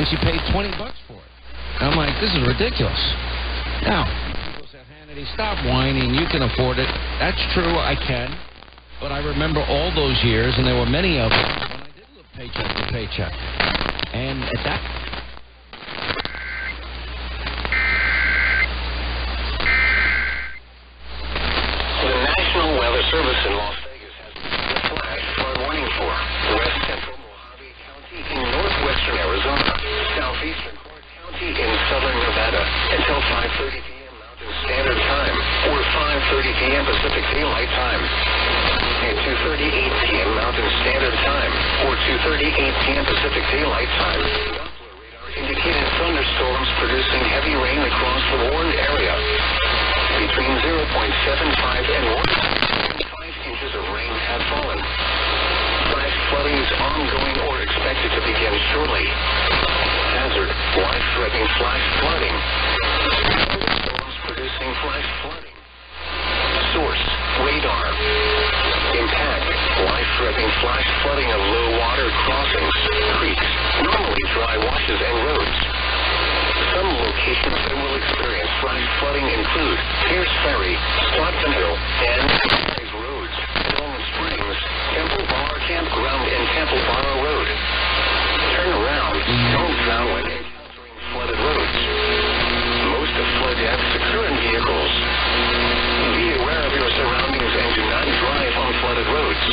and she paid $20 for it. I'm like, this is ridiculous. Now, people said, Hannity, stop whining. You can afford it. That's true, I can. But I remember all those years, and there were many of them, when I did live paycheck to paycheck. And at that... The National Weather Service in Las Vegas has a flash flood warning for west central Mojave County in northwestern Arizona, southeastern Clark County in southern Nevada until 5:30 p.m. Mountain Standard Time or 5:30 p.m. Pacific Daylight Time. At 2:38 p.m. Mountain Standard Time or 2:38 p.m. Pacific Daylight Time. Doppler radar indicated thunderstorms producing heavy rain across the warned area. Between 0.75 and 1.5 inches of rain have fallen. Flash flooding is ongoing or expected to begin shortly. Hazard, life-threatening flash flooding. Thunderstorms producing flash flooding. Source, radar. Impact, life-threatening flash flooding of low water crossings, creeks, normally dry washes and roads. Some locations that will experience flash flooding include Pierce Ferry, Stockton Hill, and Enterprise Roads, Coleman Springs, Temple Bar Campground, and Temple Bar Road. Turn around, don't drown when encountering flooded roads. Most of flood deaths occur in vehicles. Be aware of your surroundings and do not drive on flooded roads.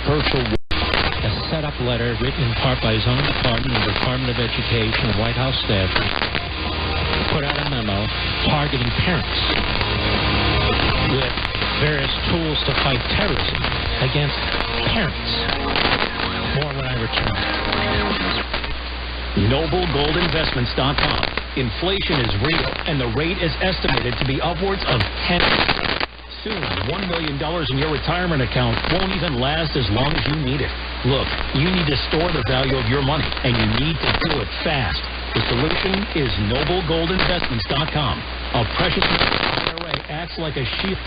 Herschel, a set-up letter written in part by his own department, the Department of Education and White House staff, put out a memo targeting parents with various tools to fight terrorism against parents. More when I return. NobleGoldInvestments.com. Inflation is real, and the rate is estimated to be upwards of 10%. Soon, $1 million in your retirement account won't even last as long as you need it. Look, you need to store the value of your money, and you need to do it fast. The solution is NobleGoldInvestments.com. A precious metal IRA acts like a shield.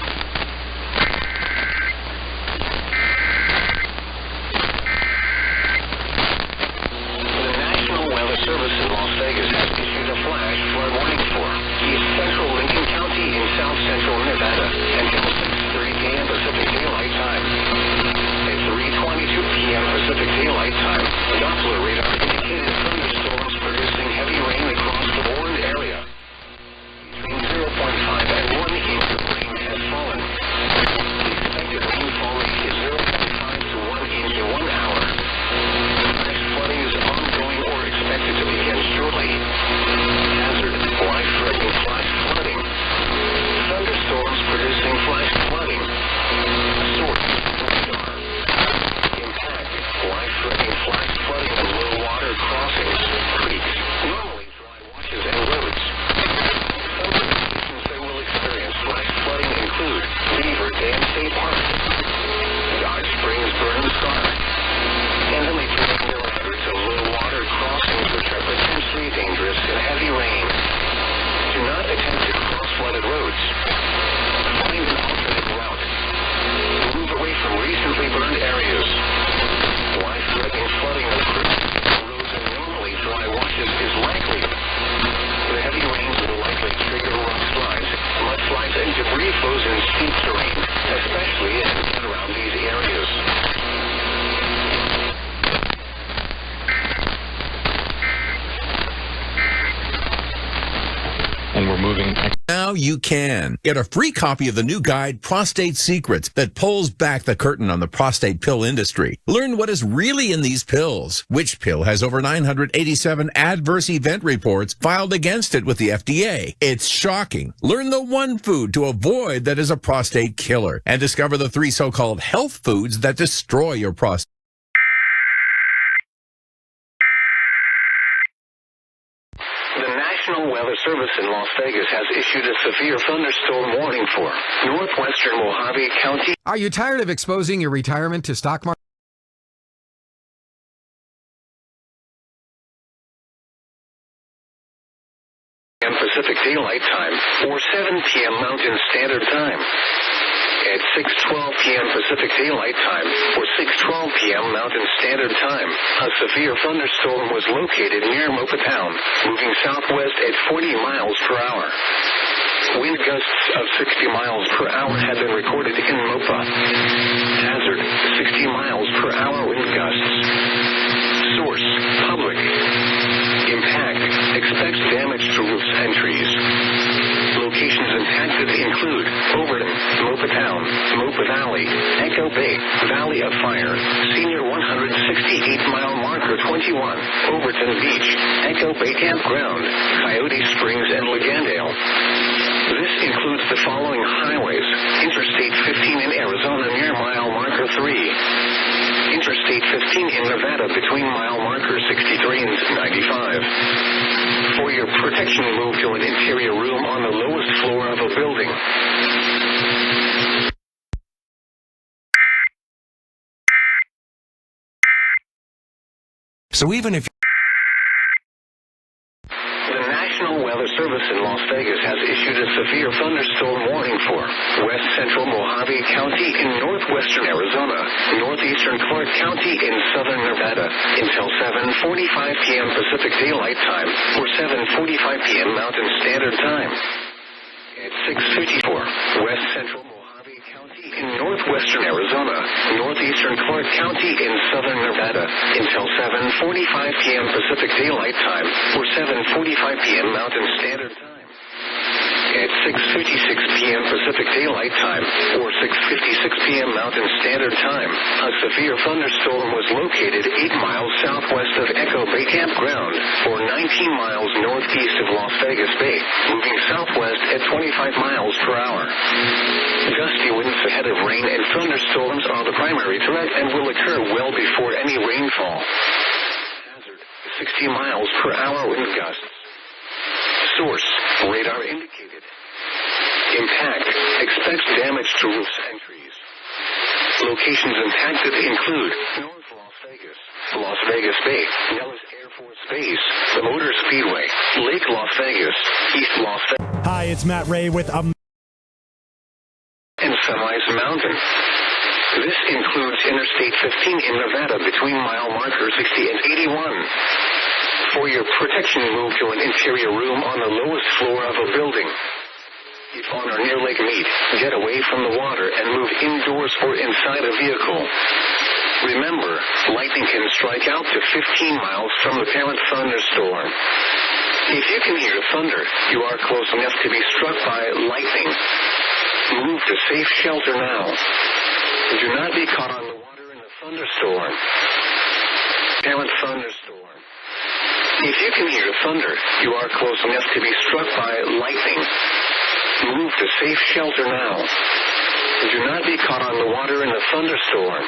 The National Weather Service in Las Vegas has issued a flash flood warning for east central Lincoln County in south central Nevada until 6:30 p.m. Pacific Daylight Time. At 3:22 p.m. Pacific Daylight Time, Doppler radar indicated thunderstorms producing heavy rain across the warned area. Between 0.5 and 1 inch of rain has fallen. The expected rainfall rate is 0.5 to 1 inch in 1 hour. Flash flooding is ongoing or expected to begin shortly. Hazard, life-threatening flash flooding. Thunderstorms producing flash flooding. Source, radar. Impact, life-threatening flash flooding of low water crossings, creeks, normally dry washes and roads. Some locations that will experience flash flooding include Beaver Dam State Park, Dodge Springs Burn Scar, and the maintaining their efforts of low water crossings which are potentially dangerous in heavy rain. Do not attempt to cross flooded roads. Find an alternate route. Move away from recently burned areas. Life-threatening flooding of creeks, roads, and normally dry washes is likely. The heavy rains will likely trigger rock slides, mudslides, and debris flows in steep terrain, especially in and around these areas. And we're moving. Now you can. Get a free copy of the new guide, Prostate Secrets, that pulls back the curtain on the prostate pill industry. Learn what is really in these pills. Which pill has over 987 adverse event reports filed against it with the FDA? It's shocking. Learn the one food to avoid that is a prostate killer. And discover the 3 so-called health foods that destroy your prostate. The National Weather Service in Las Vegas has issued a severe thunderstorm warning for northwestern Mojave County. Are you tired of exposing your retirement to stock market? Pacific Daylight Time or 7 p.m. Mountain Standard Time. At 6:12 p.m. Pacific Daylight Time, or 6:12 p.m. Mountain Standard Time, a severe thunderstorm was located near Mopa Town, moving southwest at 40 miles per hour. Wind gusts of 60 miles per hour have been recorded in Mopa. Hazard, 60 miles per hour wind gusts. Source, public. Impact, expects damage to roofs and trees. Locations impacted include Overton, Mopa Town, Mopa Valley, Echo Bay, Valley of Fire, Senior 168-mile marker 21, Overton Beach, Echo Bay Campground, Coyote Springs, and Legandale. This includes the following highways: Interstate 15 in Arizona near mile marker 3. Interstate 15 in Nevada between mile marker 63 and 95. For your protection, move to an interior room on the lowest floor of a building. So even if The National Weather Service in Las Vegas has issued a severe thunderstorm warning for west central Mojave County in northwestern Arizona, northeastern Clark County in southern Nevada until 7:45 p.m. Pacific Daylight Time or 7:45 p.m. Mountain Standard Time. At 6:54, west central Mojave County in northwestern Arizona, northeastern Clark County in southern Nevada until 7:45 p.m. Pacific Daylight Time or 7:45 p.m. Mountain Standard Time. At 6:56 p.m. Pacific Daylight Time or 6:56 p.m. Mountain Standard Time, a severe thunderstorm was located 8 miles southwest of Echo Bay Campground or 19 miles northeast of Las Vegas Bay, moving southwest at 25 miles per hour. Gusty winds ahead of rain and thunderstorms are the primary threat and will occur well before any rainfall. Hazard, 60 miles per hour wind gusts. Source, radar indicated. Impact, expects damage to roofs and trees. Locations impacted include North Las Vegas, Las Vegas Bay, Nellis Air Force Base, the Motor Speedway, Lake Las Vegas, East Las Vegas. Hi, it's Matt Ray with and Sunrise Mountain. This includes Interstate 15 in Nevada between mile marker 60 and 81. For your protection, move to an interior room on the lowest floor of a building. If on or near Lake Mead, get away from the water and move indoors or inside a vehicle. Remember, lightning can strike out to 15 miles from the parent thunderstorm. If you can hear thunder, you are close enough to be struck by lightning. Move to safe shelter now. Do not be caught on the water in a thunderstorm. Parent thunderstorm. If you can hear thunder, you are close enough to be struck by lightning. Move to safe shelter now. Do not be caught on the water in a thunderstorm.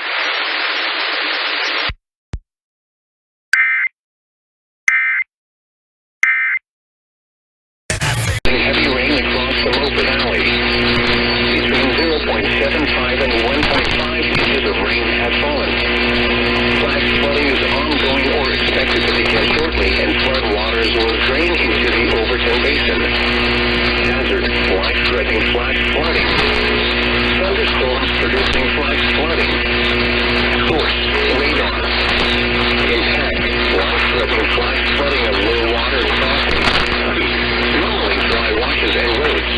Heavy rain across the Mopa Valley. Between 0.75 and 1.5 inches of rain have fallen. Flash flooding is ongoing or expected to begin shortly, and flood waters will drain into the Overton Basin. Hazard, life-threatening flash flooding. Thunderstorms producing flash flooding. Source, radar. Impact, life-threatening flash flooding of low water crossing. Normally dry washes and roads.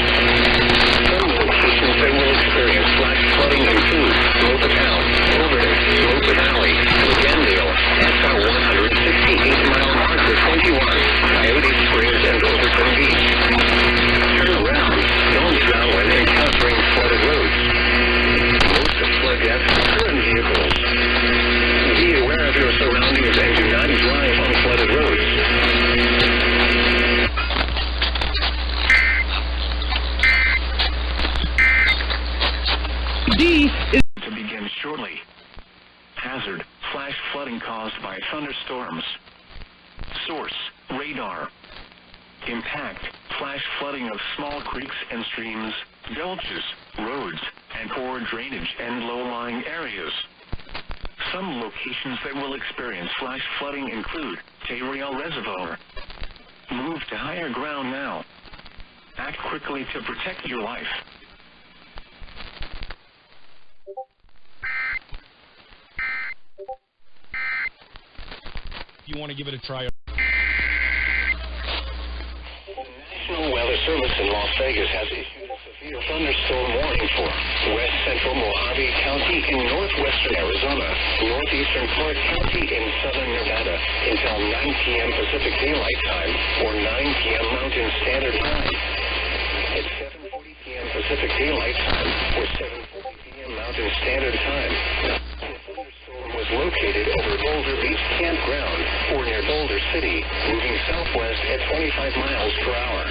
Some locations that will experience flash flooding include Mopa Town, Overton, Mopa Valley, Legandale, SR 168-mile marker 21, Coyote Springs, and Overton Beach. Turn around. Don't drown when encountering flooded roads. Most of flood deaths occur in vehicles. Be aware of your surroundings and do not drive on flooded roads. To begin shortly. Hazard, flash flooding caused by thunderstorms. Source, radar. Impact, flash flooding of small creeks and streams, gulches, roads, and poor drainage and low-lying areas. Some locations that will experience flash flooding include Tayrell Reservoir. Move to higher ground now. Act quickly to protect your life. You want to give it a try. National Weather Service in Las Vegas has issued a severe thunderstorm warning for west central Mojave County in northwestern Arizona, northeastern Clark County in southern Nevada until 9 p.m. Pacific Daylight Time or 9 p.m. Mountain Standard Time. At 7:40 p.m. Pacific Daylight Time or 7:40 p.m. Mountain Standard Time. The thunderstorm was located over Boulder Beach Campground or near Boulder City, moving southwest at 25 miles per hour.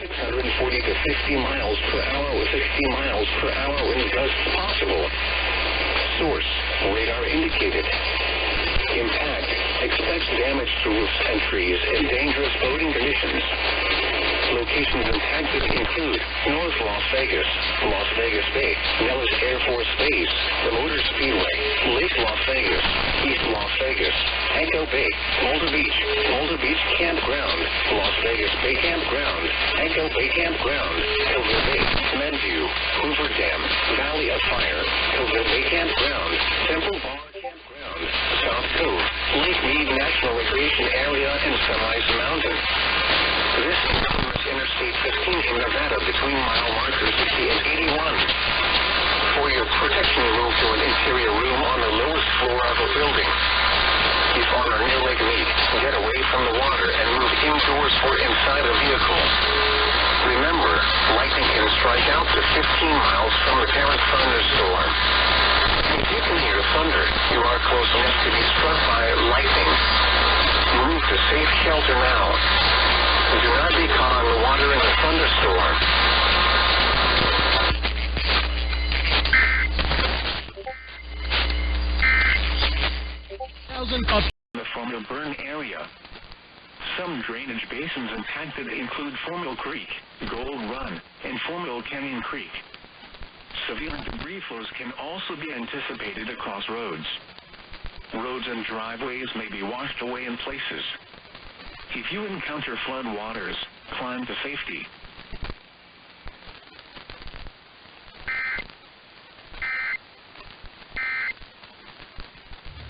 640 to 50 miles per hour with 60 miles per hour wind gusts possible. Source, radar indicated. Impact, expects damage to roofs and trees and dangerous boating conditions. Locations impacted include North Las Vegas, Las Vegas Bay, Nellis Air Force Base, the Motor Speedway, Lake Las Vegas, East Las Vegas, Echo Bay, Boulder Beach Campground, Las Vegas Bay Campground, Echo Bay Campground, Hilton Bay, Menview, Hoover Dam, Valley of Fire, Hilton Bay Campground, Temple Bar Campground, South Cove, Lake Mead National Recreation Area, and Sunrise Mountain. This includes Interstate 15 in Nevada between mile markers 60 and 81. For your protection, move to an interior room on the lowest floor of a building. If on or near Lake Mead, get away from the water and move indoors or inside a vehicle. Remember, lightning can strike out to 15 miles from the parent thunderstorm. If you can hear thunder, you are close enough to be struck by lightning. Move to safe shelter now. Do not be caught on the water in a thunderstorm. The Formula Burn area. Some drainage basins impacted include Formula Creek, Gold Run, and Formula Canyon Creek. Severe debris flows can also be anticipated across roads. Roads and driveways may be washed away in places. If you encounter flood waters, climb to safety.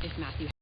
If Matthew